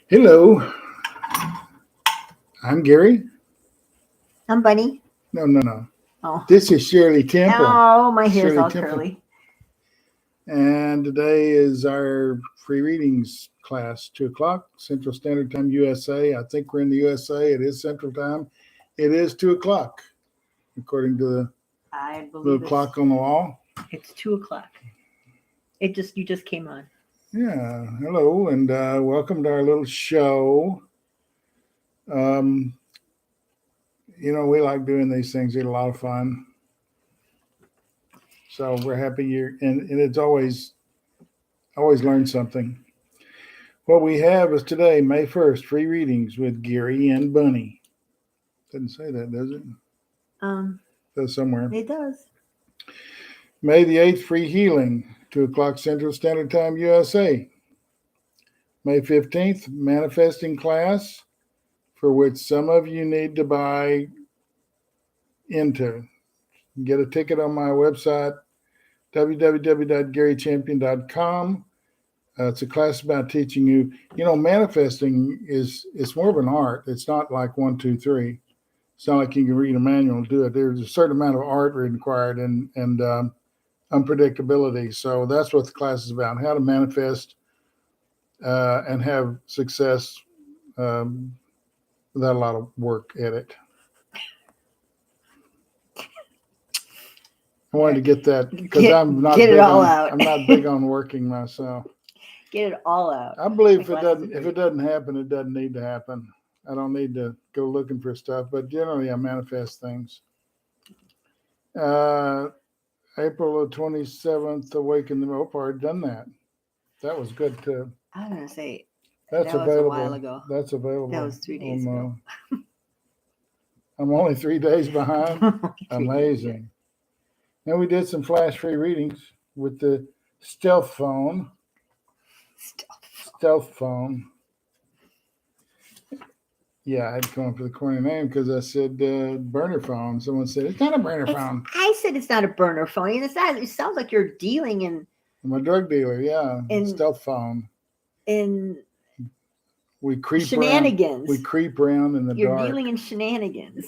Hello, I'm Gary. I'm Bunny. No. Oh. This is Shirley Temple. Oh, my hair's Shirley all Temple. curly. And today is our free readings class, 2 o'clock, Central Standard Time, USA. I think we're in the USA. It is Central Time. It is 2 o'clock, according to the I little believe clock on the wall. it's 2 o'clock. You just came on. Yeah, hello, and welcome to our little show. Um, we like doing these things. It's a lot of fun. So we're happy you're, and it's always learn something. What we have is today, May 1st, free readings with Gary and Buny. Doesn't say that, does it? Does somewhere. It does. May the 8th, free healing, 2 o'clock Central Standard Time, USA. May 15th, manifesting class, for which some of you need to buy into. Get a ticket on my website, www.garychampion.com. It's a class about teaching you. Manifesting it's more of an art. It's not like 1, 2, 3. It's not like you can read a manual and do it. There's a certain amount of art required and unpredictability. So that's what the class is about: how to manifest and have success without a lot of work at it. I wanted to get that because I'm not get big it all on, out. I'm not big on working myself. Get it all out. I believe if it doesn't happen, it doesn't need to happen. I don't need to go looking for stuff, but generally I manifest things. April the 27th, Awaken the Hope. Already done that. That was good too. I was gonna say That's that available. was a while ago. That's available. That was 3 days ago. I'm only 3 days behind. Amazing. Then we did some flash free readings with the stealth phone. Stealth phone. Yeah, I had to come up with a corny name because I said burner phone. Someone said it's not a burner phone. I said it's not a burner phone. It's not. It sounds like you're dealing in. I'm a drug dealer. Yeah, stealth phone. In we creep shenanigans. Around, we creep around in the dark. You're dealing in shenanigans.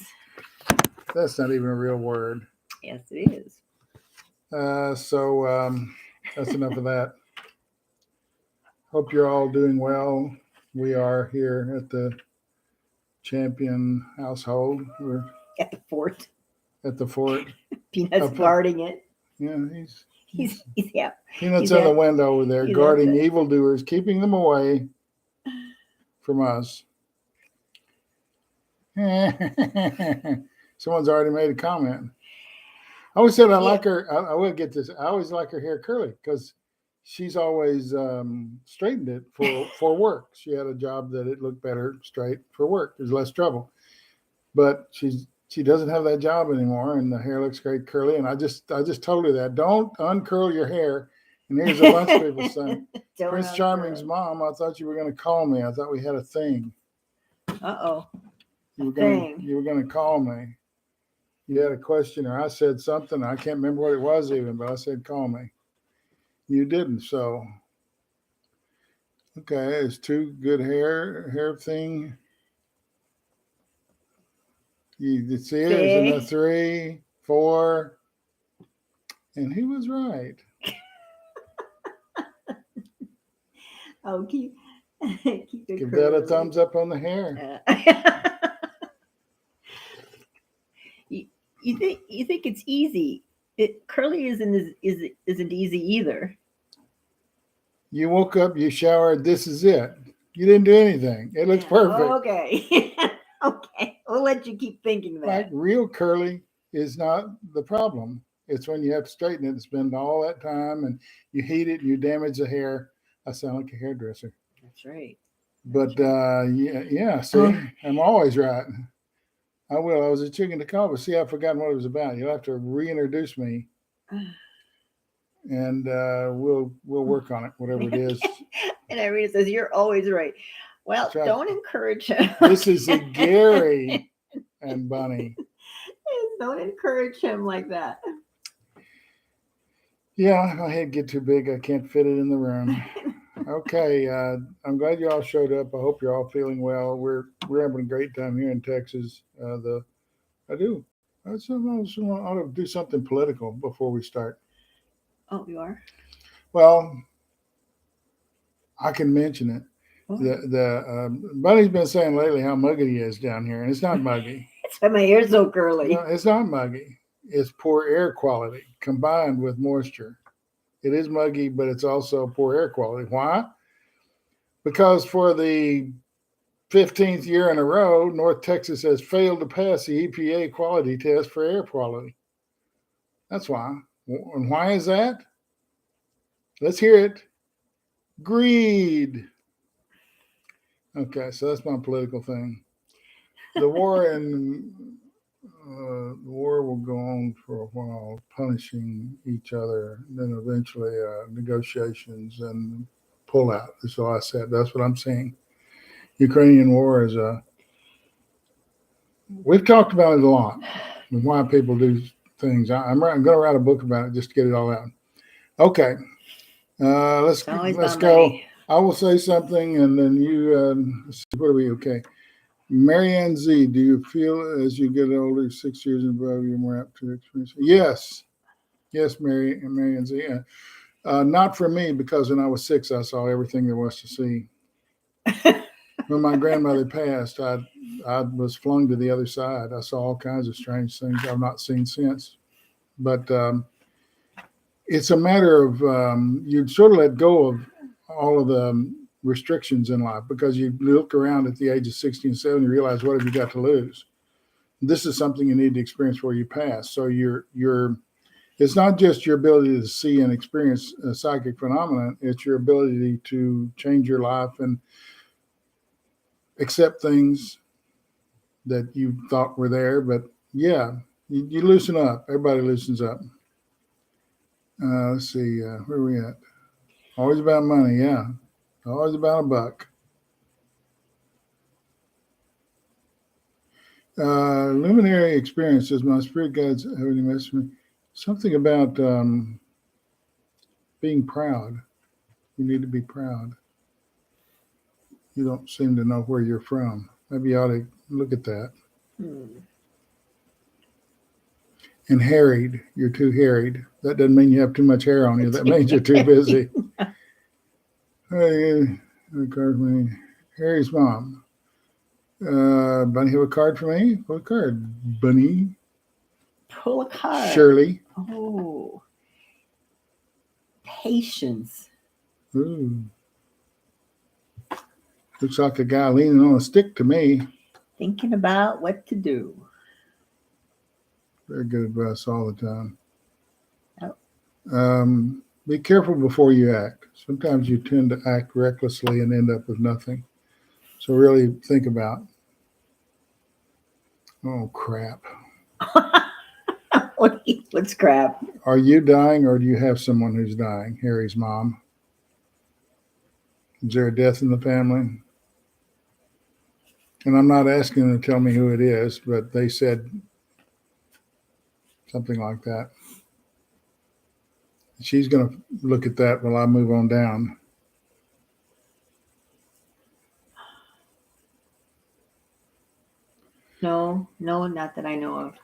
That's not even a real word. Yes, it is. So that's enough of that. Hope you're all doing well. We are here at the Champion household. We're at the fort. At the fort. Peanut's guarding it. Yeah, he's yeah. Peanut's in the window over there, guarding evildoers, keeping them away from us. Someone's already made a comment. I always said I like her. I will get this. I always like her hair curly because she's always straightened it for work. She had a job that it looked better straight for work. There's less trouble. But she doesn't have that job anymore, and the hair looks great curly. And I just told her that. Don't uncurl your hair. And here's a bunch of people saying, Prince Charming's mom, I thought you were going to call me. I thought we had a thing. Uh-oh. You were going to call me. You had a question, or I said something. I can't remember what it was even, but I said, call me. You didn't, so. Okay, it's 2 good hair thing. You see it, there's another 3, 4. And he was right. Oh, keep Give that a thumbs up on the hair. You think it's easy? Curly isn't easy either. You woke up, you showered. This is it. You didn't do anything. It looks perfect. Okay. Okay. We'll let you keep thinking that. Like real curly is not the problem. It's when you have to straighten it and spend all that time and you heat it and you damage the hair. I sound like a hairdresser. That's right. But yeah. See, I'm always right. I will. I was a chicken to call, but see, I've forgotten what it was about. You'll have to reintroduce me, and we'll work on it, whatever it is. And Irene says, "You're always right." Well, right. Don't encourage him. This is a Gary and Buny. Don't encourage him like that. Yeah, my head get too big. I can't fit it in the room. Okay, I'm glad you all showed up. I hope you're all feeling well. We're having a great time here in Texas. I do. I ought to do something political before we start. Oh, you are? Well, I can mention it. Oh. Bunny's been saying lately how muggy he is down here, and it's not muggy. That's why my hair's so curly. No, it's not muggy. It's poor air quality combined with moisture. It is muggy, but it's also poor air quality. Why? Because for the 15th year in a row, North Texas has failed to pass the EPA quality test for air quality. That's why. And why is that? Let's hear it. Greed. Okay, so that's my political thing. The war will go on for a while, punishing each other, and then eventually negotiations and pullout. That's all I said. That's what I'm saying. Ukrainian war is we've talked about it a lot and why people do things. I'm going to write a book about it just to get it all out. Okay, let's go. I will say something, and then you. What are we? Okay. Marianne Z, do you feel as you get older, 6 years and above, you're more apt to experience? Yes, Marianne Z. Not for me, because when I was 6, I saw everything there was to see. When my grandmother passed, I was flung to the other side. I saw all kinds of strange things I've not seen since. But it's a matter of you sort of let go of all of the restrictions in life, because you look around at the age of 60 and 70 and realize, what have you got to lose? This is something you need to experience before you pass. So it's not just your ability to see and experience a psychic phenomenon, it's your ability to change your life and accept things that you thought were there. But yeah, you loosen up. Everybody loosens up. Let's see, where are we at? Always about money, yeah. Always about a buck. Luminary experiences. My spirit guides have any message for me? Something about being proud. You need to be proud. You don't seem to know where you're from. Maybe you ought to look at that. And harried. You're too harried. That doesn't mean you have too much hair on you. That means you're too busy. Harry's mom. Bunny, have a card for me? Pull a card, Bunny. Pull a card. Shirley. Oh. Patience. Ooh. Looks like a guy leaning on a stick to me. Thinking about what to do. Very good advice all the time. Oh. Be careful before you act. Sometimes you tend to act recklessly and end up with nothing. So really think about. Oh, crap. What's crap? Are you dying, or do you have someone who's dying? Harry's mom. Is there a death in the family? And I'm not asking them to tell me who it is, but they said something like that. She's going to look at that while I move on down. No, not that I know of.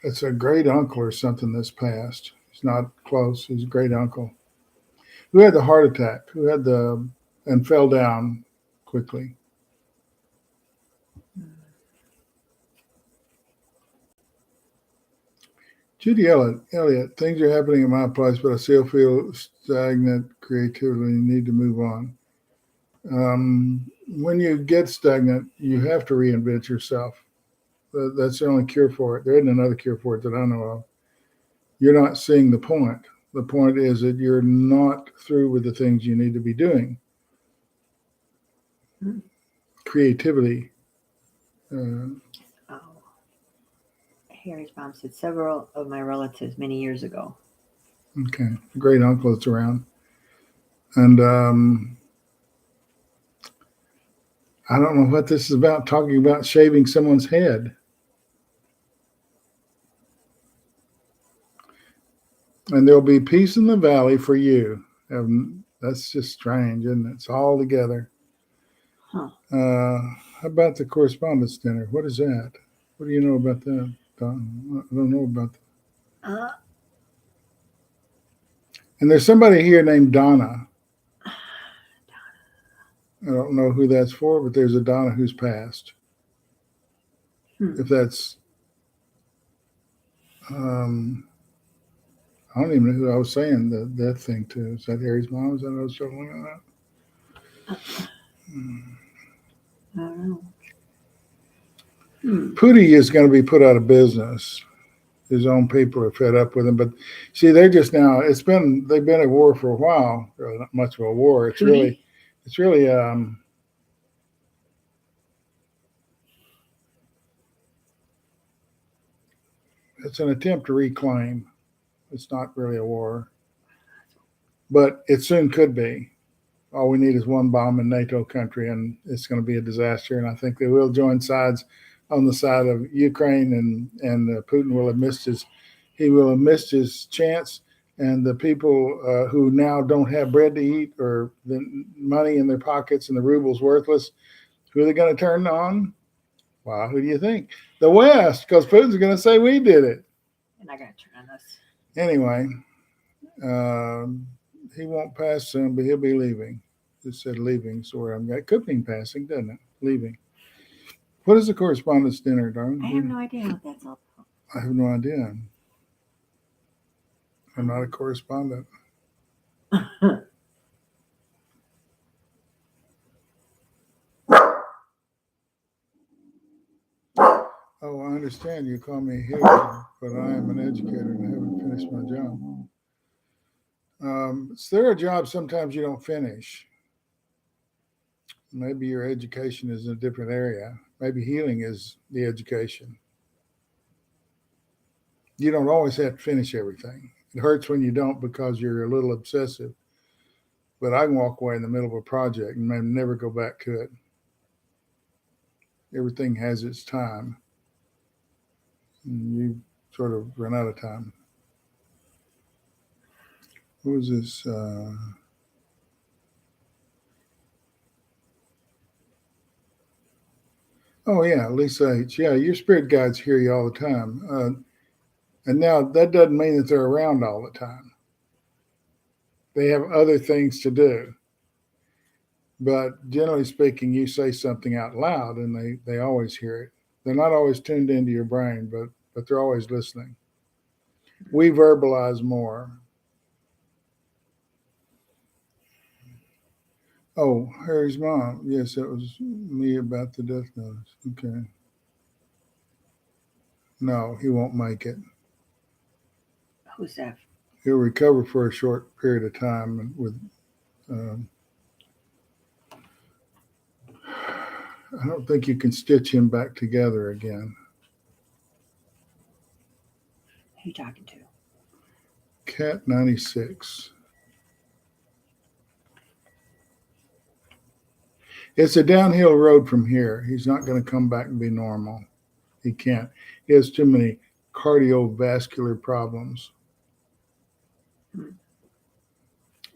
It's a great uncle or something that's passed. He's not close. He's a great uncle who had the heart attack, and fell down quickly. Judy Elliott, things are happening in my place, but I still feel stagnant creatively and need to move on. When you get stagnant, you have to reinvent yourself. That's the only cure for it. There isn't another cure for it that I know of. You're not seeing the point. The point is that you're not through with the things you need to be doing. Creativity. Harry's mom said several of my relatives many years ago. Okay. A great uncle that's around. And I don't know what this is about, talking about shaving someone's head. And there'll be peace in the valley for you. That's just strange, isn't it? It's all together. Huh. How about the correspondence dinner? What is that? What do you know about that, Don? I don't know about that. Uh, And there's somebody here named Donna. I don't know who that's for, but there's a Donna who's passed. If that's, I don't even know who I was saying that thing to. Is that Harry's mom? Is that what I was talking about? I don't know. Pootie is going to be put out of business. His own people are fed up with him, but see, they're just now. They've been at war for a while. Really not much of a war. It's really. It's an attempt to reclaim. It's not really a war, but it soon could be. All we need is one bomb in NATO country, and it's going to be a disaster. And I think they will join sides on the side of Ukraine, and Putin will have missed his chance. And the people who now don't have bread to eat or the money in their pockets and the ruble's worthless, who are they going to turn on? Well, who do you think? The West, because Putin's going to say we did it. They're not going to turn on us. Anyway, he won't pass soon, but he'll be leaving. It said leaving, so I'm got could mean passing, doesn't it? Leaving. What is the correspondence dinner, darling? I have no idea what that's all about. I have no idea. I'm not a correspondent. Oh, I understand you call me here, but I am an educator and I haven't finished my job. There are jobs sometimes you don't finish. Maybe your education is in a different area. Maybe healing is the education. You don't always have to finish everything. It hurts when you don't because you're a little obsessive. But I can walk away in the middle of a project and maybe never go back to it. Everything has its time. And you sort of run out of time. What was this? Oh, yeah, Lisa H. Yeah, your spirit guides hear you all the time. And now that doesn't mean that they're around all the time. They have other things to do. But generally speaking, you say something out loud and they always hear it. They're not always tuned into your brain, but they're always listening. We verbalize more. Oh, Harry's mom. Yes, that was me about the death notice. Okay. No, he won't make it. Who's that? He'll recover for a short period of time with. I don't think you can stitch him back together again. Who are you talking to? Cat 96. It's a downhill road from here. He's not going to come back and be normal. He can't. He has too many cardiovascular problems.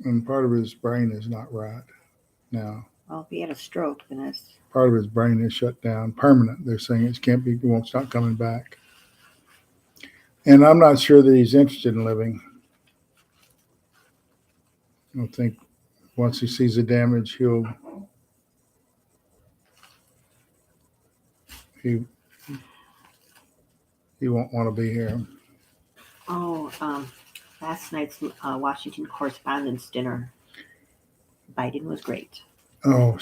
And part of his brain is not right now. Well, if he had a stroke, then that's... Part of his brain is shut down, permanent. They're saying it won't stop coming back. And I'm not sure that he's interested in living. I don't think once he sees the damage, he won't want to be here. Oh, last night's Washington Correspondence Dinner. Biden was great. Oh,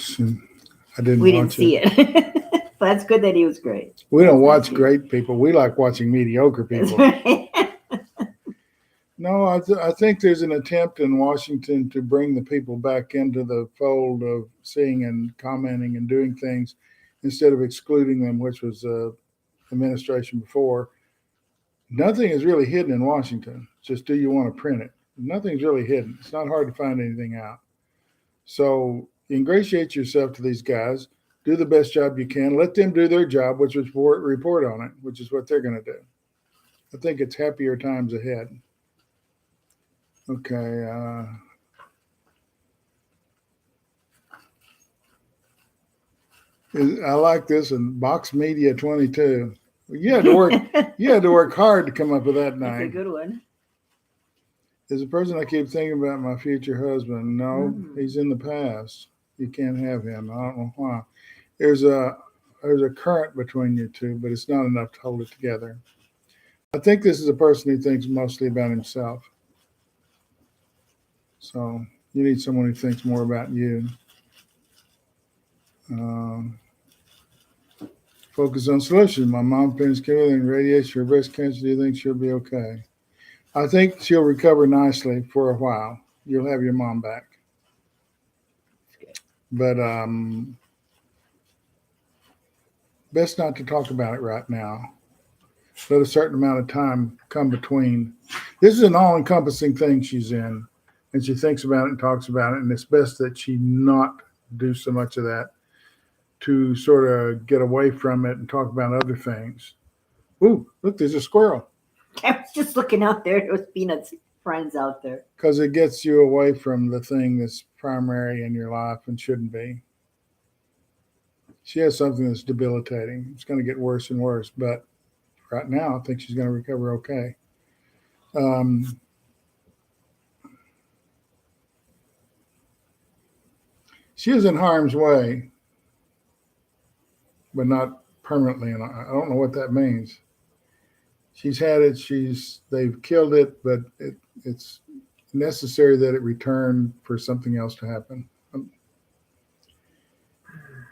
I didn't We watch didn't see it. But that's good that he was great. We don't watch great people. We like watching mediocre people. Right. No, I think there's an attempt in Washington to bring the people back into the fold of seeing and commenting and doing things instead of excluding them, which was the administration before. Nothing is really hidden in Washington. It's just, do you want to print it? Nothing's really hidden. It's not hard to find anything out. So ingratiate yourself to these guys. Do the best job you can. Let them do their job, which is report on it, which is what they're going to do. I think it's happier times ahead. Okay. I like this one. Box Media 22. You had to work. You had to work hard to come up with that That's a name. good one. Is a person I keep thinking about my future husband? No, he's in the past. You can't have him. I don't know why. There's a current between you two, but it's not enough to hold it together. I think this is a person who thinks mostly about himself. So you need someone who thinks more about you. Focus on solutions. My mom finished chemo and radiation for breast cancer. Do you think she'll be okay? I think she'll recover nicely for a while. You'll have your mom back. But best not to talk about it right now. Let a certain amount of time come between. This is an all-encompassing thing she's in, and she thinks about it and talks about it, and it's best that she not do so much of that to sort of get away from it and talk about other things. Ooh, look, there's a squirrel. I was just looking out there. There was Peanut's friends out there. Because it gets you away from the thing that's primary in your life and shouldn't be. She has something that's debilitating. It's going to get worse and worse, but right now, I think she's going to recover okay. She is in harm's way, but not permanently. And I don't know what that means. She's had it. They've killed it, but it's necessary that it return for something else to happen.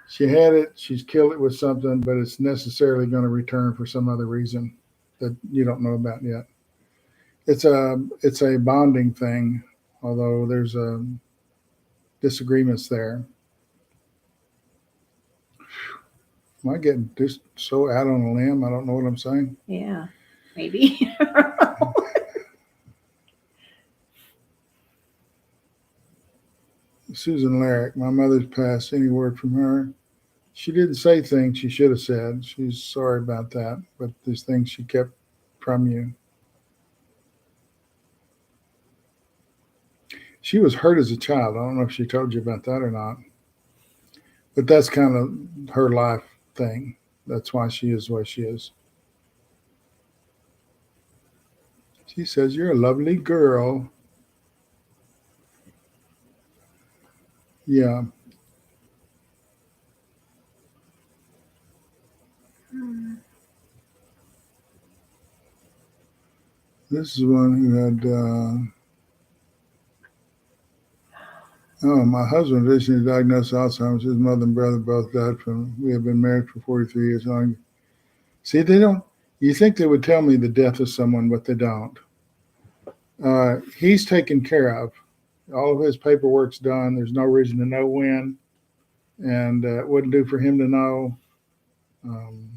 She had it. She's killed it with something, but it's necessarily going to return for some other reason that you don't know about yet. It's a bonding thing, although there's disagreements there. Am I getting just so out on a limb? I don't know what I'm saying. Yeah, maybe. Susan Larrick, my mother's passed. Any word from her? She didn't say things she should have said. She's sorry about that, but there's things she kept from you. She was hurt as a child. I don't know if she told you about that or not, but that's kind of her life thing. That's why she is the way she is. She says, "You're a lovely girl." Yeah. This is one who had, my husband recently diagnosed Alzheimer's. His mother and brother both died from, we have been married for 43 years. See, they don't, you think they would tell me the death of someone, but they don't. He's taken care of. All of his paperwork's done. There's no reason to know when, and it wouldn't do for him to know.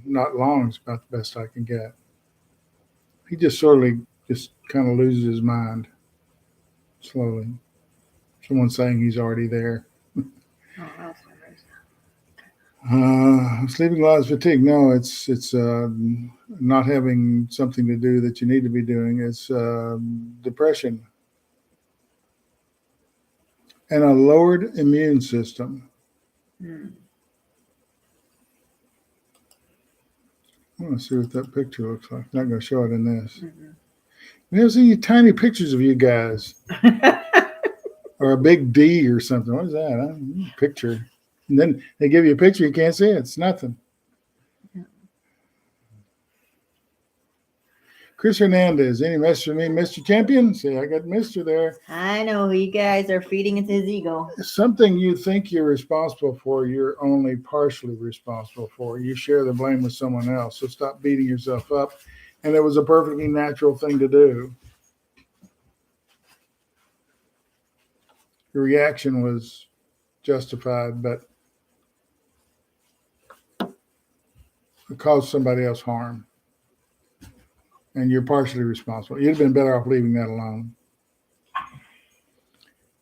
Not long is about the best I can get. He just kind of loses his mind slowly. Someone's saying he's already there. Sleeping a lot is fatigue. No, it's not having something to do that you need to be doing. It's depression and a lowered immune system. I want to see what that picture looks like. Not going to show it in this. We never seen tiny pictures of you guys. Or a big D or something. What is that? Huh? Picture. And then they give you a picture, you can't see it. It's nothing. Chris Hernandez, any message for me, Mr. Champion? See, I got Mr. there. I know you guys are feeding into his ego. Something you think you're responsible for, you're only partially responsible for. You share the blame with someone else. So stop beating yourself up. And it was a perfectly natural thing to do. Your reaction was justified, but it caused somebody else harm. And you're partially responsible. You'd have been better off leaving that alone.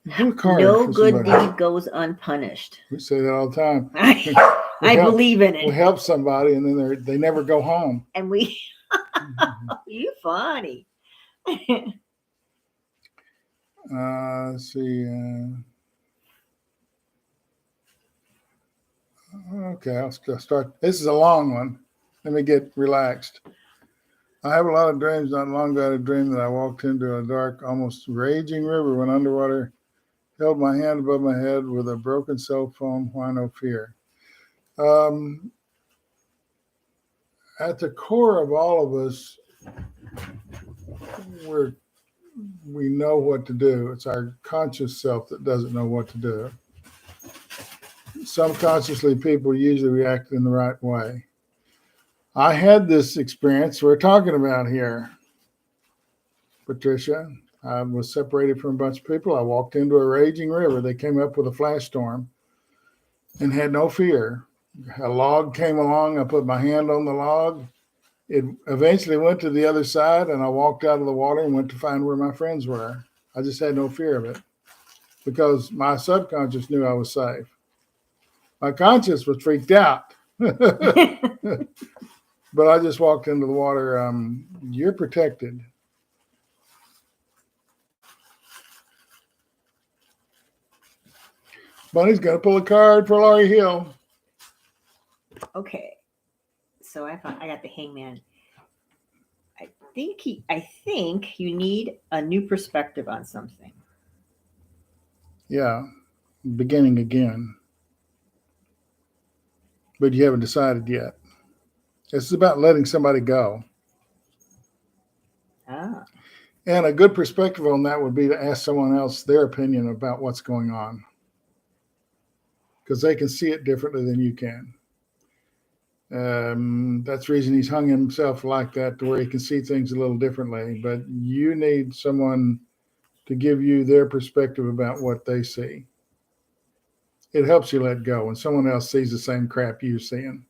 No good deed goes unpunished. We say that all the time. I believe in it. We help somebody, and then they never go home. And we, you funny. Let's see. Okay, I'll start. This is a long one. Let me get relaxed. I have a lot of dreams. Not long ago, I had a dream that I walked into a dark, almost raging river, went underwater, held my hand above my head with a broken cell phone. Why no fear? Um, at the core of all of us, we know what to do. It's our conscious self that doesn't know what to do. Subconsciously, people usually react in the right way. I had this experience we're talking about here, Patricia. I was separated from a bunch of people. I walked into a raging river. They came up with a flash storm and had no fear. A log came along. I put my hand on the log. It eventually went to the other side, and I walked out of the water and went to find where my friends were. I just had no fear of it because my subconscious knew I was safe. My conscious was freaked out. But I just walked into the water. You're protected. Bunny's going to pull a card for Laurie Hill. Okay. So I got the Hangman. I think you need a new perspective on something. Yeah, beginning again. But you haven't decided yet. It's about letting somebody go. Ah. And a good perspective on that would be to ask someone else their opinion about what's going on, because they can see it differently than you can. That's the reason he's hung himself like that, to where he can see things a little differently. But you need someone to give you their perspective about what they see. It helps you let go when someone else sees the same crap you're seeing.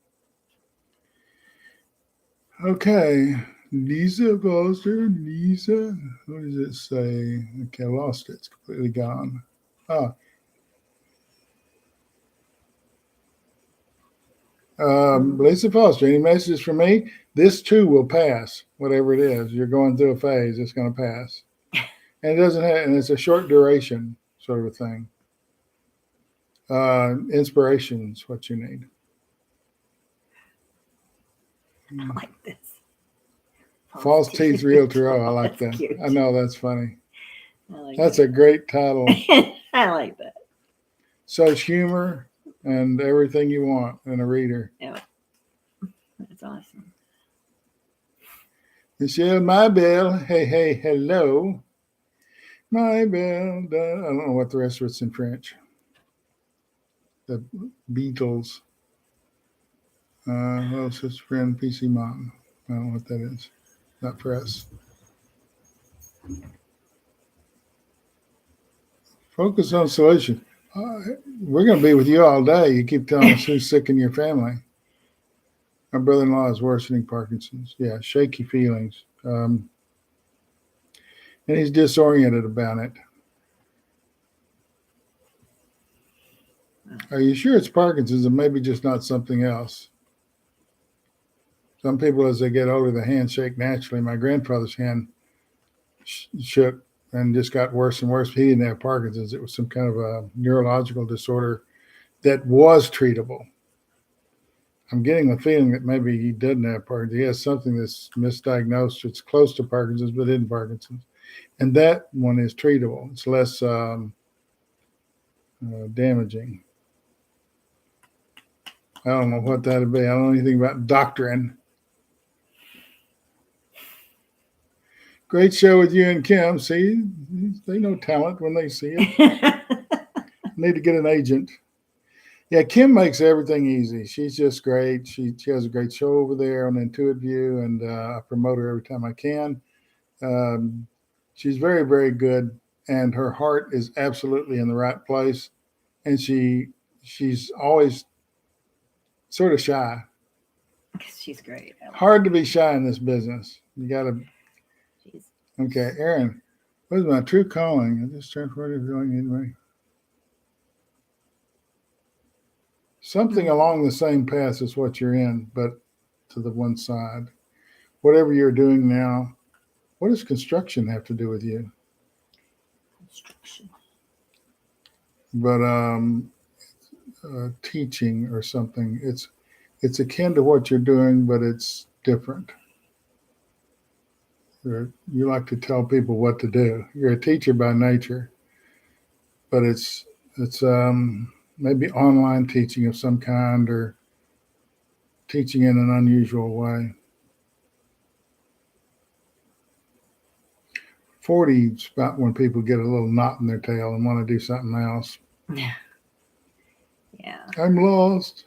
Okay, Lisa Foster, Lisa, what does it say? Okay, I lost it. It's completely gone. Lisa Foster, any messages for me? This too will pass, whatever it is. You're going through a phase, it's going to pass. And it doesn't have, and it's a short duration sort of a thing. Inspiration is what you need. I like this. False Teeth Realtor. Oh, I like that. Cute. I know, that's funny. That's a great title. I like that. So it's humor and everything you want in a reader. Yeah. That's awesome. Michelle Maybell. Hey, hello. Maybell. I don't know what the rest of it's in French. The Beatles. Well, it's friend PC Mom. I don't know what that is. Not for us. Focus on solution. We're going to be with you all day. You keep telling us who's sick in your family. My brother-in-law is worsening Parkinson's. Yeah, shaky feelings. And he's disoriented about it. Are you sure it's Parkinson's and maybe just not something else? Some people, as they get older, the hands shake naturally. My grandfather's hand shook and just got worse and worse. He didn't have Parkinson's. It was some kind of a neurological disorder that was treatable. I'm getting the feeling that maybe he doesn't have Parkinson's. He has something that's misdiagnosed. It's close to Parkinson's, but isn't Parkinson's. And that one is treatable. It's less damaging. I don't know what that would be. I don't know anything about doctrine. Great show with you and Kim. See, they know talent when they see it. Need to get an agent. Yeah, Kim makes everything easy. She's just great. She has a great show over there on Intuit View, and I promote her every time I can. She's very, very good, and her heart is absolutely in the right place. And she's always sort of shy. She's great. Hard to be shy in this business. You got to. Okay, Aaron, what is my true calling? I just turned 40, going anyway. Something along the same path as what you're in, but to the one side. Whatever you're doing now, what does construction have to do with you? Instruction. but teaching or something. It's akin to what you're doing, but it's different. You like to tell people what to do. You're a teacher by nature, but it's maybe online teaching of some kind or teaching in an unusual way. 40 is about when people get a little knot in their tail and want to do something else. Yeah. I'm lost.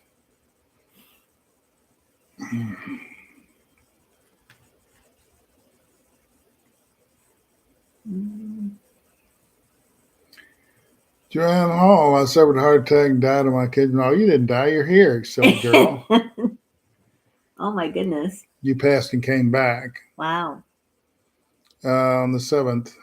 Joanne Hall, I suffered a heart attack and died of my kids. No, you didn't die. You're here, silly girl. Oh my goodness. You passed and came back Wow. on the 7th.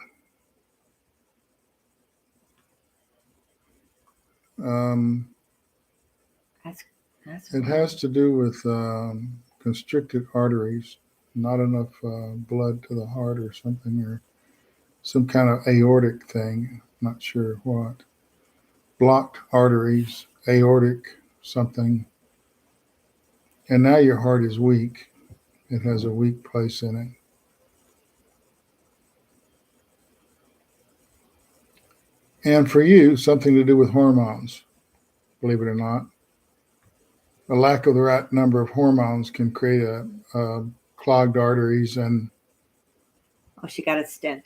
That's It has to do with constricted arteries, not enough blood to the heart or something, or some kind of aortic thing. Not sure what. Blocked arteries, aortic something. And now your heart is weak. It has a weak place in it. And for you, something to do with hormones, believe it or not. A lack of the right number of hormones can create a clogged arteries and. Oh, she got a stent.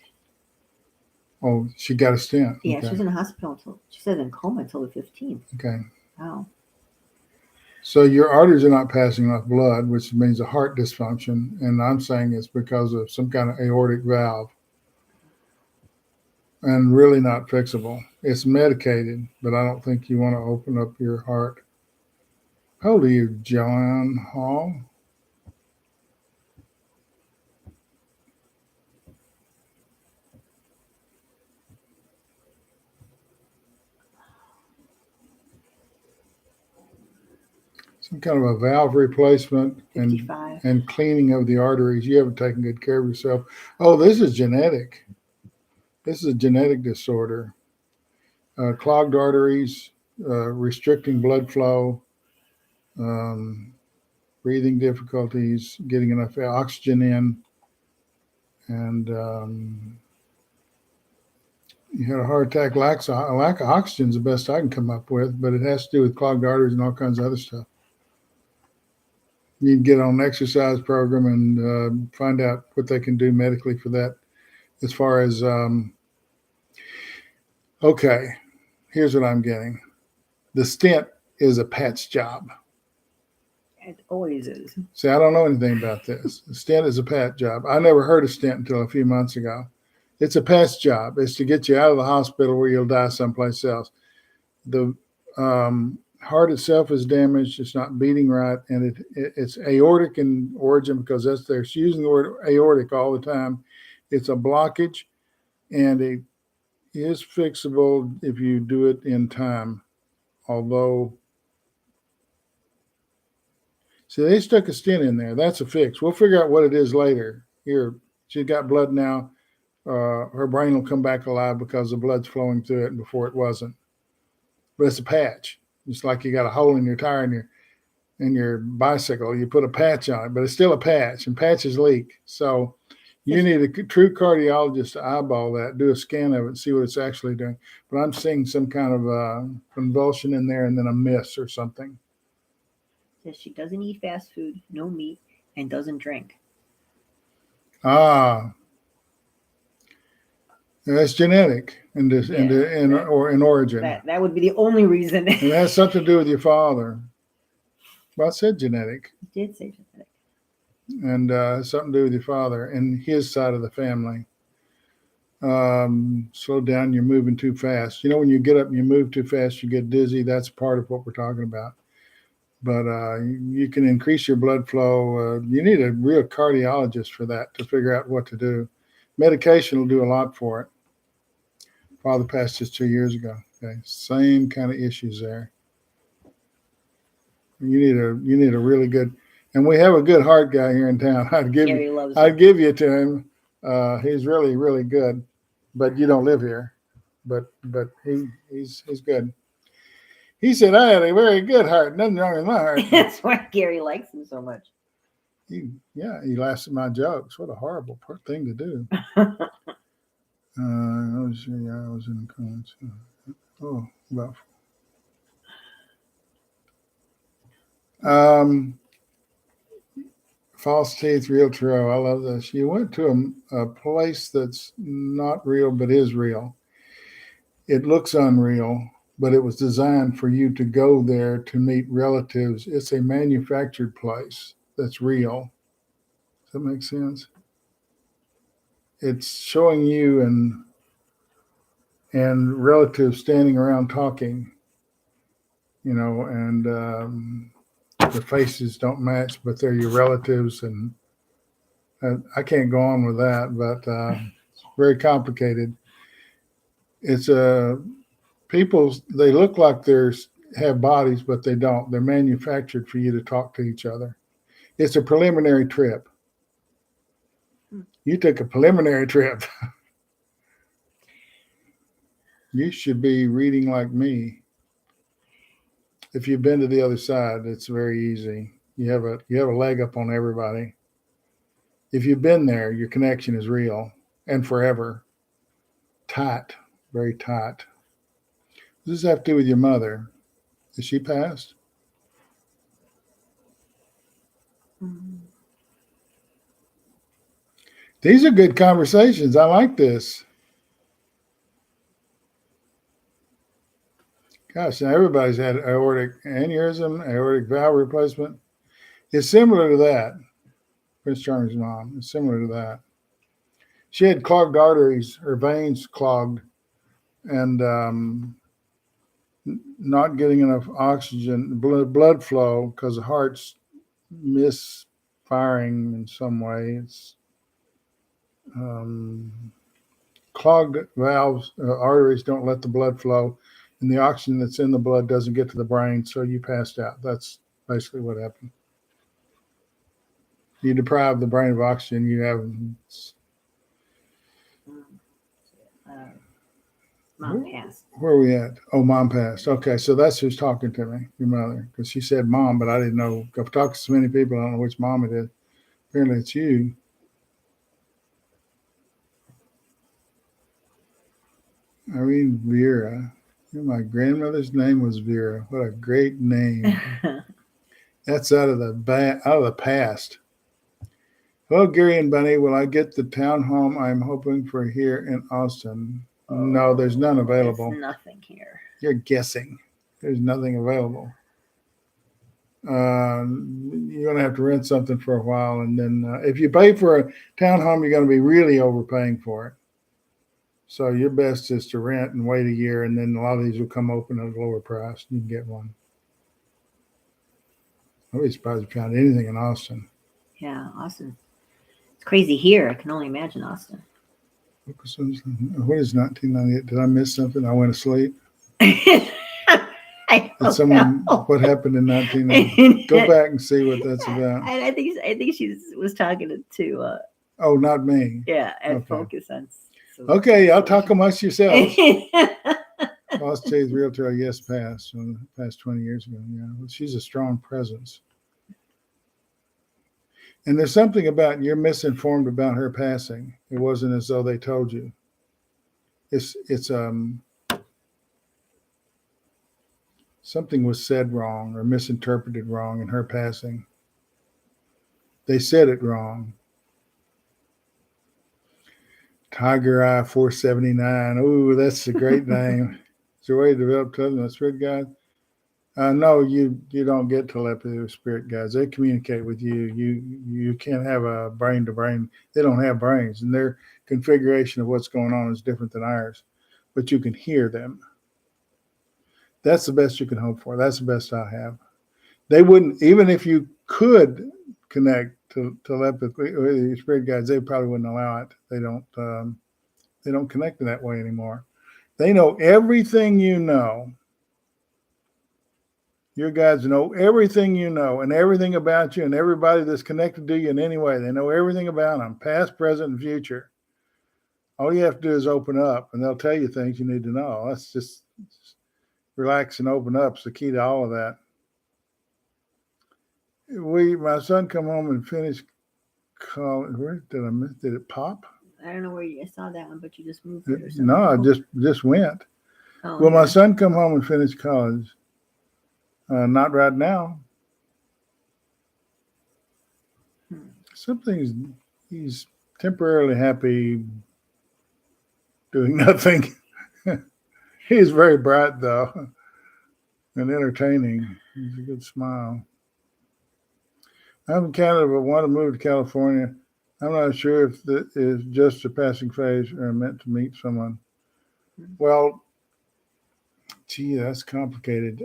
Oh, she got a stent. Yeah, Okay. she was in the hospital until she said in coma until the 15th. Okay. Wow. So your arteries are not passing enough blood, which means a heart dysfunction. And I'm saying it's because of some kind of aortic valve and really not fixable. It's medicated, but I don't think you want to open up your heart. How old are you, Joanne Hall? Some kind of a valve replacement 55. and cleaning of the arteries. You haven't taken good care of yourself. Oh, this is genetic. This is a genetic disorder. Clogged arteries, restricting blood flow, breathing difficulties, getting enough oxygen in, and you had a heart attack. Lack of oxygen is the best I can come up with, but it has to do with clogged arteries and all kinds of other stuff. You need to get on an exercise program and find out what they can do medically for that. As far as, okay, here's what I'm getting. The stent is a patch job. It always is. See, I don't know anything about this. The stent is a patch job. I never heard of stent until a few months ago. It's a patch job. It's to get you out of the hospital where you'll die someplace else. The heart itself is damaged. It's not beating right, and it's aortic in origin because they're using the word aortic all the time. It's a blockage, and it is fixable if you do it in time. Although, see, they stuck a stent in there. That's a fix. We'll figure out what it is later. Here, she's got blood now. Her brain will come back alive because the blood's flowing through it, and before it wasn't. But it's a patch. It's like you got a hole in your tire in your bicycle. You put a patch on it, but it's still a patch, and patches leak. So you need a true cardiologist to eyeball that, do a scan of it, and see what it's actually doing. But I'm seeing some kind of convulsion in there and then a miss or something. Says she doesn't eat fast food, no meat, and doesn't drink. Ah. That's genetic in origin. That would be the only reason. And it has something to do with your father. Well, I said genetic. You did say genetic. And something to do with your father and his side of the family. Slow down, you're moving too fast. You know, when you get up and you move too fast, you get dizzy. That's part of what we're talking about. But you can increase your blood flow. You need a real cardiologist for that to figure out what to do. Medication will do a lot for it. Father passed just 2 years ago. Okay, same kind of issues there. You need a really good, and we have a good heart guy here in town. I'd give you to him. He's really, really good, but you don't live here. but he's good. He said I had a very good heart. Nothing wrong with my heart. That's why Gary likes him so much. He laughs at my jokes. What a horrible thing to do. I was in the comments. About. False teeth, real true. I love this. You went to a place that's not real but is real. It looks unreal, but it was designed for you to go there to meet relatives. It's a manufactured place that's real. Does that make sense? It's showing you and relatives standing around talking, and the faces don't match, but they're your relatives, and I can't go on with that, but it's very complicated. It's people, they look like have bodies, but they don't. They're manufactured for you to talk to each other. It's a preliminary trip. You took a preliminary trip. You should be reading like me. If you've been to the other side, it's very easy. You have a leg up on everybody. If you've been there, your connection is real and forever. Tight, very tight. What does this have to do with your mother? Is she passed? Mm-hmm. These are good conversations. I like this. Gosh, now everybody's had aortic aneurysm, aortic valve replacement. It's similar to that. Prince Charming's mom is similar to that. She had clogged arteries, her veins clogged, and not getting enough oxygen, blood flow, because the heart's misfiring in some way. It's clogged valves, arteries don't let the blood flow, and the oxygen that's in the blood doesn't get to the brain, so you passed out. That's basically what happened. You deprive the brain of oxygen, you have. Mom passed. Where are we at? Oh, mom passed. Okay, so that's who's talking to me, your mother, because she said mom, but I didn't know. I've talked to so many people, I don't know which mom it is. Apparently it's you. Irene Vera. My grandmother's name was Vera. What a great name. That's out of the past. Hello, Gary and Buny. Will I get the townhome I'm hoping for here in Austin? No, there's none available. There's nothing here. You're guessing. There's nothing available. You're going to have to rent something for a while. And then if you pay for a townhome, you're going to be really overpaying for it. So your best is to rent and wait a year, and then a lot of these will come open at a lower price. You can get one. I'd be surprised if you found anything in Austin. Yeah, Austin. It's crazy here. I can only imagine Austin. What is 1998? Did I miss something? I went asleep. What happened in 1998? Go back and see what that's about. I think she was talking to. Oh, not me. Yeah, and okay. Focus on. Okay, I'll talk amongst yourselves. Lost Chase Realtor, yes, passed 20 years ago. Yeah, well, she's a strong presence. And there's something about you're misinformed about her passing. It wasn't as though they told you. It's something was said wrong or misinterpreted wrong in her passing. They said it wrong. Tiger Eye 479. Ooh, that's a great name. Is there a way to develop telepathy with spirit guides? No, you don't get telepathy with spirit guides. They communicate with you. You can't have a brain to brain. They don't have brains, and their configuration of what's going on is different than ours. But you can hear them. That's the best you can hope for. That's the best I have. They wouldn't, even if you could connect to telepathy with spirit guides, they probably wouldn't allow it. They don't connect in that way anymore. They know everything you know. Your guides know everything you know and everything about you and everybody that's connected to you in any way. They know everything about them, past, present, and future. all you have to do is open up, and they'll tell you things you need to know. That's just relax and open up is the key to all of that. My son come home and finished college. Where did I miss? Did it pop? I don't know where you saw that one, but you just moved it or something. No, I just went. Oh, Will yeah. my son come home and finish college? Not right now. He's temporarily happy doing nothing. He's very bright though and entertaining. He's a good smile. I'm in Canada but want to move to California. I'm not sure if it is just a passing phase or meant to meet someone. Well, gee, that's complicated.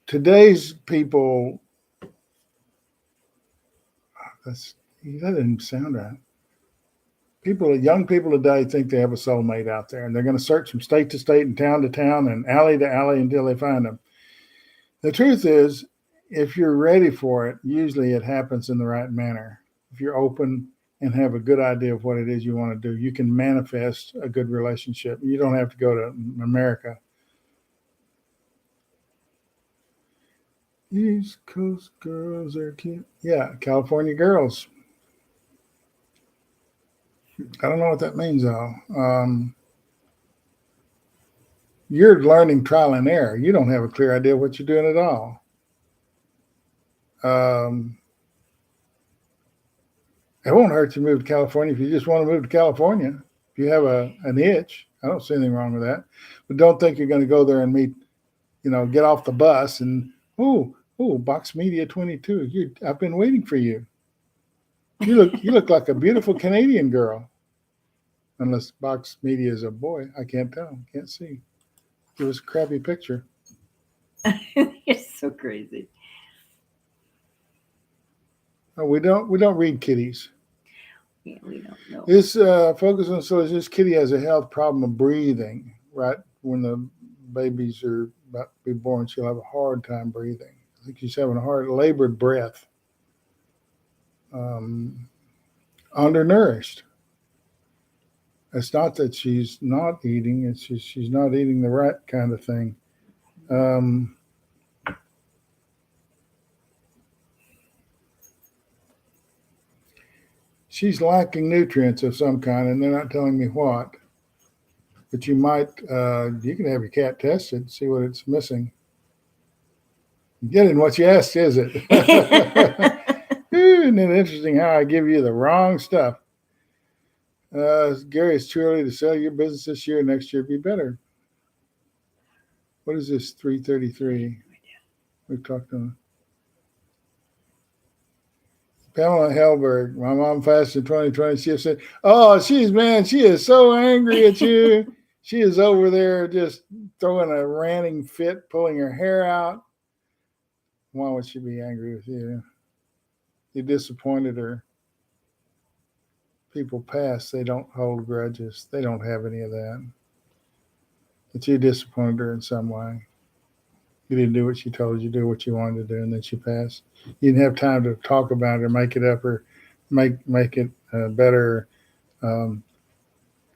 Today's people, that didn't sound right. Young people today think they have a soulmate out there, and they're going to search from state to state and town to town and alley to alley until they find them. The truth is, if you're ready for it, usually it happens in the right manner. If you're open and have a good idea of what it is you want to do, you can manifest a good relationship. You don't have to go to America. East Coast girls are cute. Yeah, California girls. I don't know what that means, though. You're learning trial and error. You don't have a clear idea what you're doing at all. It won't hurt to move to California if you just want to move to California. If you have an itch, I don't see anything wrong with that. But don't think you're going to go there and meet, get off the bus and, Box Media 22. I've been waiting for you. You look like a beautiful Canadian girl. Unless Box Media is a boy. I can't tell. Can't see. It was a crappy picture. You're so crazy. No, we don't read kitties. Yeah, we don't know. This focus on this kitty has a health problem of breathing. Right when the babies are about to be born, she'll have a hard time breathing. I think she's having a hard labored breath. Undernourished. It's not that she's not eating; it's just she's not eating the right kind of thing. She's lacking nutrients of some kind, and they're not telling me what. But you can have your cat tested, see what it's missing. Getting what you asked, is it? Isn't it interesting how I give you the wrong stuff? Gary, it's too early to sell your business this year. Next year be better. What is this 333? We've talked on Pamela Hellberg. My mom fasted 2020. She said, she is so angry at you. She is over there just throwing a ranting fit, pulling her hair out. Why would she be angry with you? You disappointed her. People pass. They don't hold grudges. They don't have any of that. But you disappointed her in some way. You didn't do what she told you to do, what you wanted to do, and then she passed. You didn't have time to talk about it or make it up or make it better.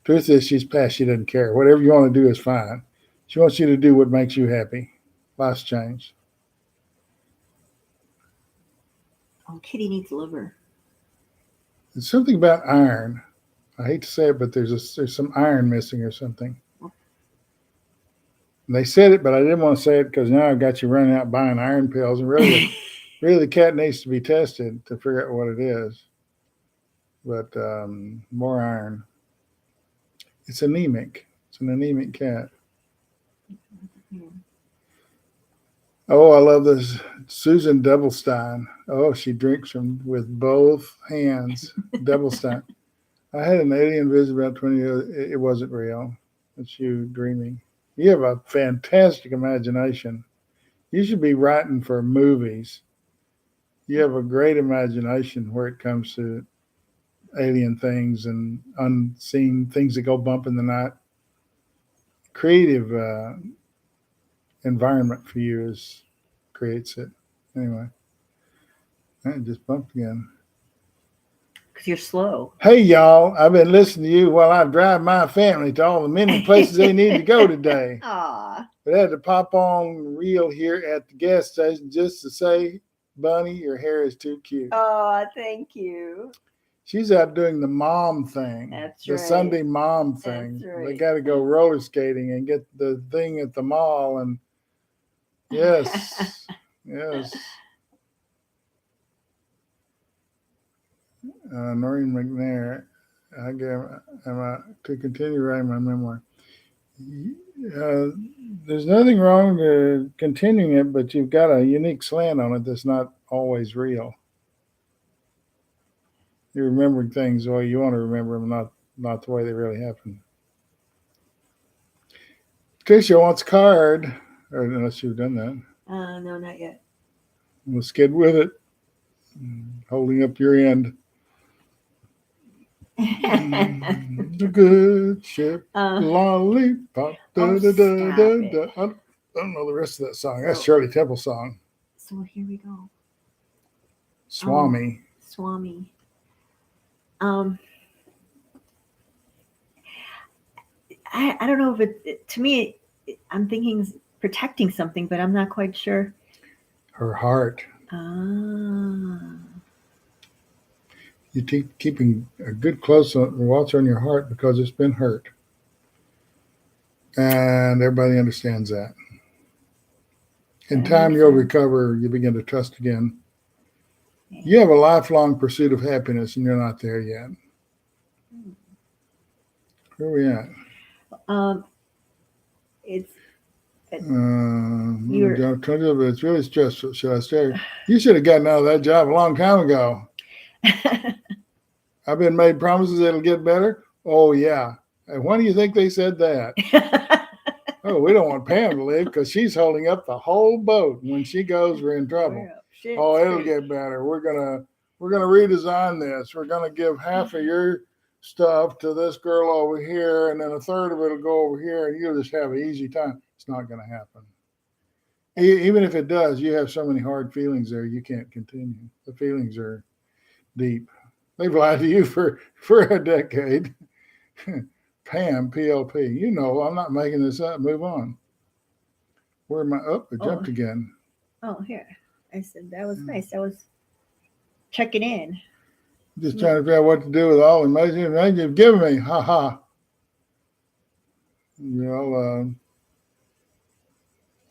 Truth is, she's passed. She doesn't care. Whatever you want to do is fine. She wants you to do what makes you happy. Life's changed. Oh, Kitty needs liver. It's something about iron. I hate to say it, but there's some iron missing or something. And they said it, but I didn't want to say it because now I've got you running out buying iron pills. And really, the cat needs to be tested to figure out what it is. But more iron. It's anemic. It's an anemic cat. Oh, I love this. Susan Doublestein. Oh, she drinks with both hands. Doublestein. I had an alien visit about 20 years. It wasn't real. It's you dreaming. You have a fantastic imagination. You should be writing for movies. You have a great imagination where it comes to alien things and unseen things that go bump in the night. Creative environment for you creates it. Anyway, I just bumped again. Because you're slow. Hey, y'all, I've been listening to you while I drive my family to all the many places they need to go today. Aw. But I had to pop on reel here at the gas station just to say, Bunny, your hair is too cute. Oh, thank you. She's out doing the mom thing. That's the right. Sunday mom thing. That's right. They got to go roller skating and get the thing at the mall. And yes, yes. Noreen McNair, to continue writing my memoir. There's nothing wrong with continuing it, but you've got a unique slant on it that's not always real. You're remembering things the way you want to remember them, not the way they really happen. Tricia wants a card, or unless you've done that. No, not yet. Let's get with it. Holding up your end. The good ship, lollipop. Oh, Da, da, da, stop da, it. da. I don't know the rest of that song. That's Shirley Temple's song. So here we go. Swami. Swami. I don't know if to me, I'm thinking protecting something, but I'm not quite sure. Her heart. You keeping a good close watch on your heart because it's been hurt. And everybody understands that. In time, you'll recover. You begin to trust again. Yeah. You have a lifelong pursuit of happiness, and you're not there yet. Where are we at? It's it's really stressful. Should I stay? You should have gotten out of that job a long time ago. I've been made promises it'll get better. Oh yeah. And when do you think they said that? Oh, we don't want Pam to leave because she's holding up the whole boat. When she goes, we're in trouble. Oh, it'll get better. We're gonna redesign this. We're gonna give half of your stuff to this girl over here, and then a third of it'll go over here, and you'll just have an easy time. It's not going to happen. Even if it does, you have so many hard feelings there, you can't continue. The feelings are deep. They've lied to you for a decade. Pam, PLP. You know, I'm not making this up. Move on. Where am I? Oh, I jumped again. Oh, here. I said that was nice. I was checking in. Just trying to figure out what to do with all the amazing you've given me. Ha ha. You know,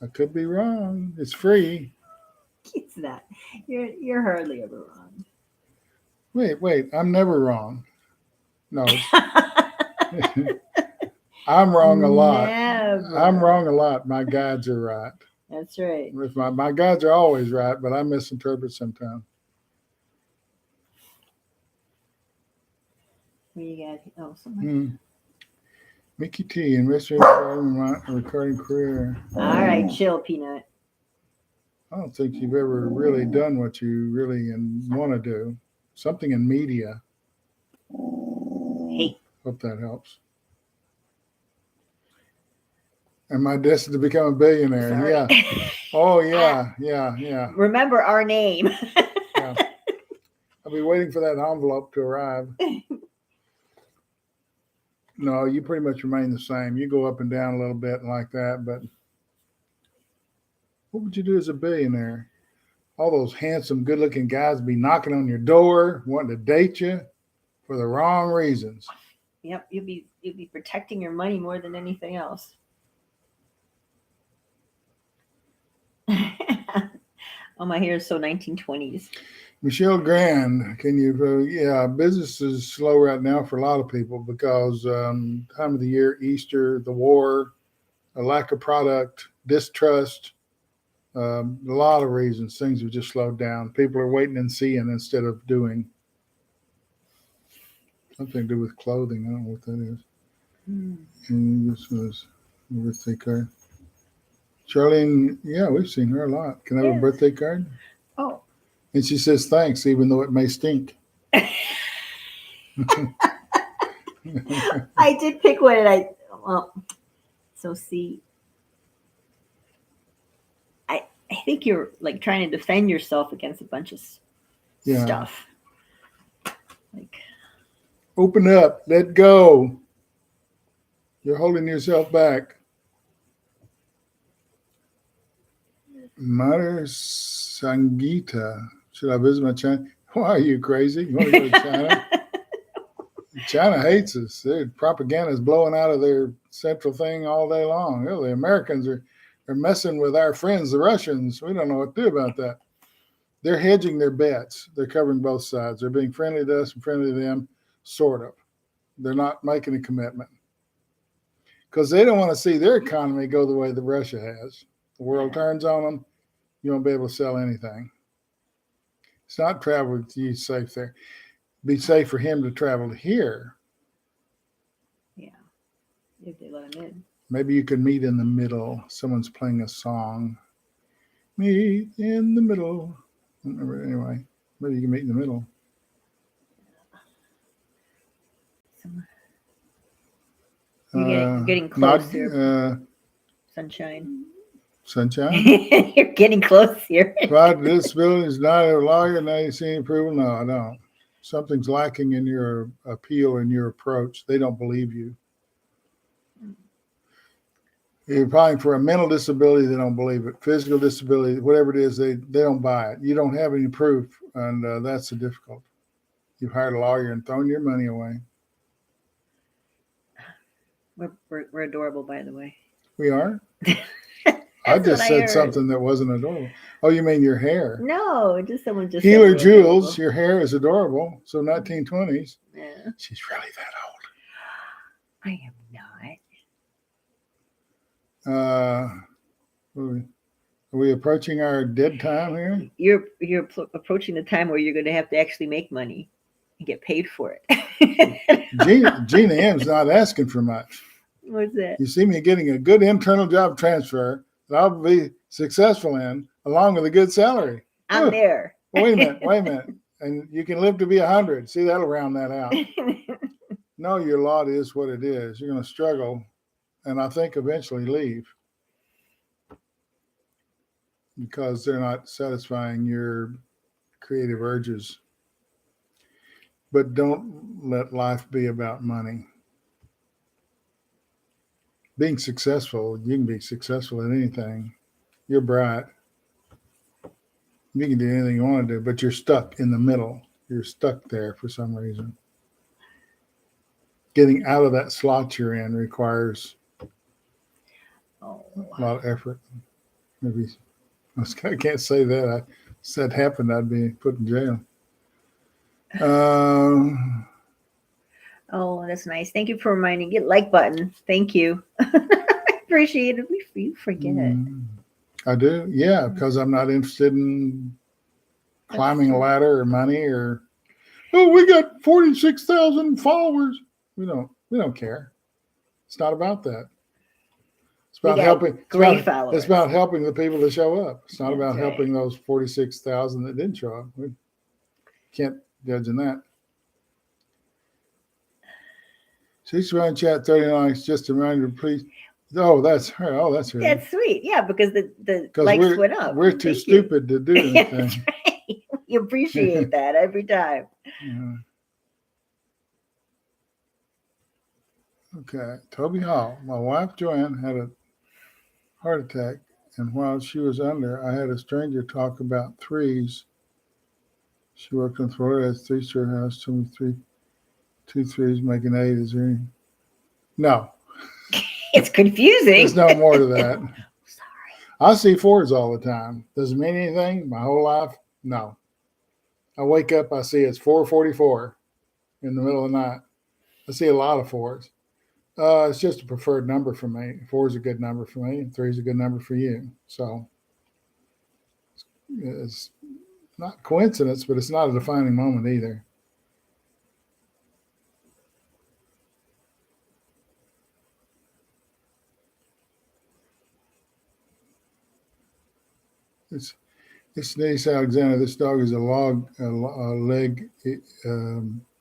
I could be wrong. It's free. It's not. You're hardly ever wrong. Wait. I'm never wrong. No. I'm wrong a lot. Never. I'm wrong a lot. My guides are right. That's right. My guides are always right, but I misinterpret sometimes. What you got? Oh, somebody. Mickey T. Investigating my recording career. All right, chill, Peanut. I don't think you've ever really done what you really want to do. Something in media. Hey. Hope that helps. Am I destined to become a billionaire? Sorry. Yeah. Oh, yeah. Remember our name. Yeah. I'll be waiting for that envelope to arrive. No, you pretty much remain the same. You go up and down a little bit like that, but what would you do as a billionaire? All those handsome, good-looking guys be knocking on your door, wanting to date you for the wrong reasons. Yep, you'll be protecting your money more than anything else. Oh, my hair is so 1920s. Michelle Grand, can you? Business is slow right now for a lot of people because time of the year, Easter, the war, a lack of product, distrust, a lot of reasons. Things have just slowed down. People are waiting and seeing instead of doing. Something to do with clothing. I don't know what that is. And this was a birthday card. Charlene, yeah, we've seen her a lot. Can I have a birthday card? Oh. And she says thanks, even though it may stink. I did pick one, and so see, I think you're like trying to defend yourself against a bunch of stuff. Like, Open up. Let go. You're holding yourself back. Mother Sangita. Should I visit my China? Why are you crazy? You want to go to China? China hates us. Their propaganda is blowing out of their central thing all day long. The Americans are messing with our friends, the Russians. We don't know what to do about that. They're hedging their bets. They're covering both sides. They're being friendly to us and friendly to them, sort of. They're not making a commitment because they don't want to see their economy go the way that Russia has. The world turns on them. You won't be able to sell anything. It's not travel to you safe there. Be safe for him to travel here. yeah, if they let him in. Maybe you could meet in the middle. Someone's playing a song. Meet in the middle. I don't remember anyway. Maybe you can meet in the middle. You're getting close here. Sunshine. Sunshine? You're getting close here. But this building is not a lawyer. Now you see any approval? No, I don't. Something's lacking in your appeal and your approach. They don't believe you. You're applying for a mental disability, they don't believe it. Physical disability, whatever it is, they don't buy it. You don't have any proof, and that's the difficulty. You've hired a lawyer and thrown your money away. We're adorable, by the way. We are? I just said something that wasn't adorable. Oh, you mean your hair? No, just someone just Healer said Jules, your hair is adorable. So 1920s. Yeah. She's really that old. I am not. Are we approaching our dead time here? You're approaching the time where you're going to have to actually make money and get paid for it. Gina M's not asking for much. What's that? You see me getting a good internal job transfer that I'll be successful in, along with a good salary. I'm there. Wait a minute. And you can live to be 100. See, that'll round that out. No, your lot is what it is. You're going to struggle, and I think eventually leave because they're not satisfying your creative urges. But don't let life be about money. Being successful, you can be successful in anything. You're bright. You can do anything you want to do, but you're stuck in the middle. You're stuck there for some reason. Getting out of that slot you're in requires a lot of effort. Maybe I can't say that. I said happened, I'd be put in jail. Oh, that's nice. Thank you for reminding. Get like button. Thank you. I appreciate it. You forget it. I do. Yeah, because I'm not interested in climbing a ladder or money or, oh, we got 46,000 followers. We don't care. It's not about that. It's about helping. It's about helping the people that show up. It's not about helping those 46,000 that didn't show up. We can't judge in that. She's running chat 39. Just a reminder, please. Oh, that's her. Oh, that's her. That's sweet. Yeah, because the likes went up. We're too stupid to do anything. That's right. You appreciate that every time. Yeah. Okay. Toby Hall. My wife Joanne had a heart attack, and while she was under, I had a stranger talk about threes. She worked in Florida, has 3-story house, told me 2 threes making 8. Is there any? No. It's confusing. There's no more to that. Sorry. I see 4s all the time. Does it mean anything? My whole life? No. I wake up, I see it's 4:44 in the middle of the night. I see a lot of 4s. It's just a preferred number for me. 4 is a good number for me, and 3 is a good number for you. So it's not coincidence, but it's not a defining moment either. It's Denise Alexander. This dog is a leg,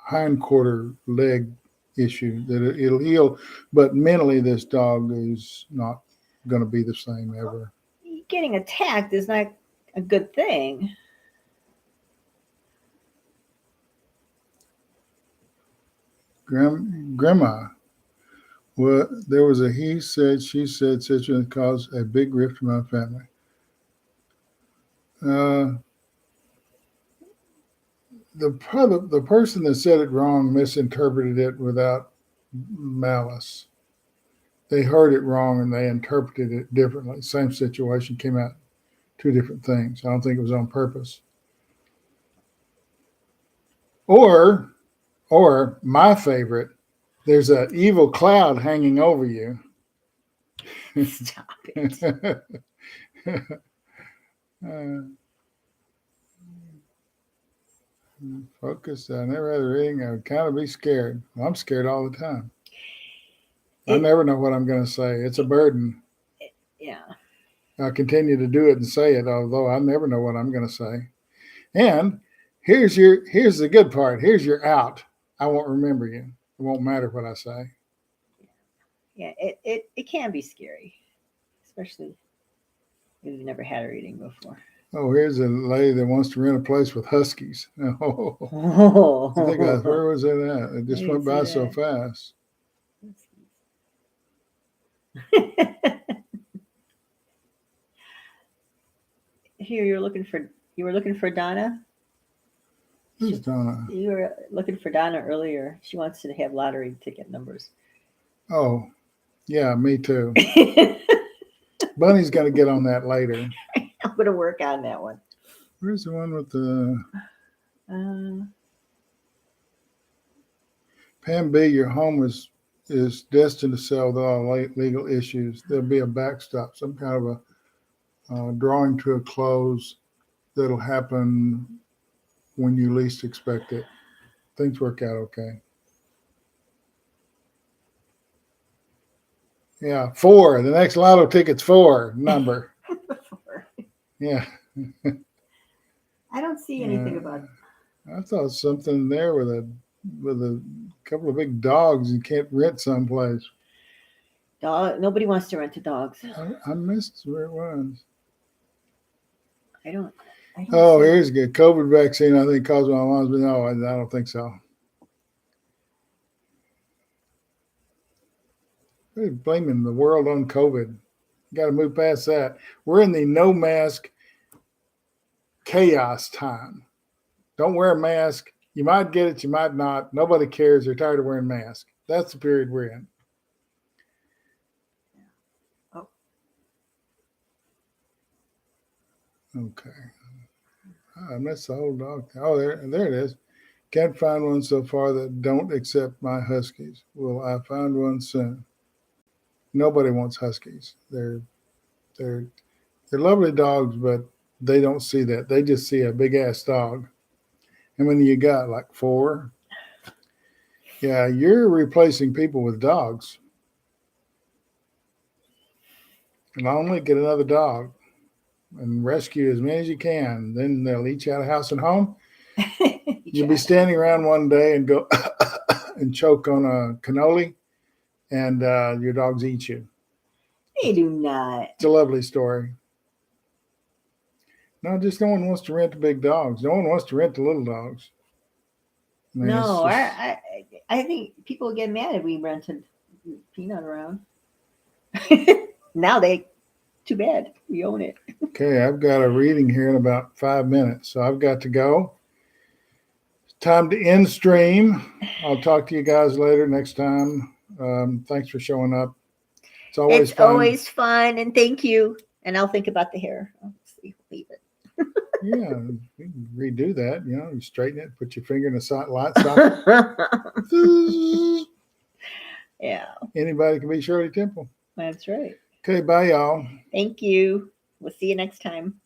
hindquarter leg issue that it'll heal, but mentally this dog is not going to be the same ever. Getting attacked is not a good thing. Grandma. Well, there was a he said, she said situation that caused a big rift in my family. Uh, the person that said it wrong misinterpreted it without malice. They heard it wrong and they interpreted it differently. Same situation came out two different things. I don't think it was on purpose. Or my favorite, there's an evil cloud hanging over you. Stop it. Focus. I never had a reading. I would kind of be scared. I'm scared all the time. I never know what I'm going to say. It's a burden. Yeah. I continue to do it and say it, although I never know what I'm going to say. And here's the good part. Here's your out. I won't remember you. It won't matter what I say. Yeah, it can be scary, especially if you've never had a reading before. Oh, here's a lady that wants to rent a place with huskies. Oh, I think where was it at? It just went by so fast. Here you were looking for Donna. Who's Donna? You were looking for Donna earlier. She wants to have lottery ticket numbers. Oh, yeah, me too. Bunny's going to get on that later. I'm going to work on that one. Where's the one with the Pam B? Your home is destined to sell with all legal issues. There'll be a backstop, some kind of a drawing to a close that'll happen when you least expect it. Things work out okay. Yeah, 4. The next lotto ticket's 4 number. 4. Yeah. I don't see anything about. I thought something there with a couple of big dogs you can't rent someplace. Nobody wants to rent to dogs. I missed where it was. I don't here's good. COVID vaccine, I think, caused my mom's, but no, I don't think so. They're blaming the world on COVID. Got to move past that. We're in the no mask chaos time. Don't wear a mask. You might get it, you might not. Nobody cares. They're tired of wearing masks. That's the period we're in. Oh. Okay. I missed the whole dog. Oh, there it is. Can't find one so far that don't accept my huskies. Will I find one soon? Nobody wants huskies. They're lovely dogs, but they don't see that. They just see a big ass dog. And when you got like 4, yeah, you're replacing people with dogs. And only get another dog and rescue as many as you can. Then they'll eat you out of house and home. You'll be standing around one day and go and choke on a cannoli, and your dogs eat you. They do not. It's a lovely story. No, just no one wants to rent the big dogs. No one wants to rent the little dogs. I mean, no, I think people get mad if we rented Peanut around. Now too bad. We own it. Okay, I've got a reading here in about 5 minutes, so I've got to go. It's time to end stream. I'll talk to you guys later next time. Thanks for showing up. It's always fun, and thank you. And I'll think about the hair. I'll leave it. Yeah, we can redo that. You straighten it, put your finger in the light socket. Yeah. Anybody can be Shirley Temple. That's right. Okay, bye, y'all. Thank you. We'll see you next time.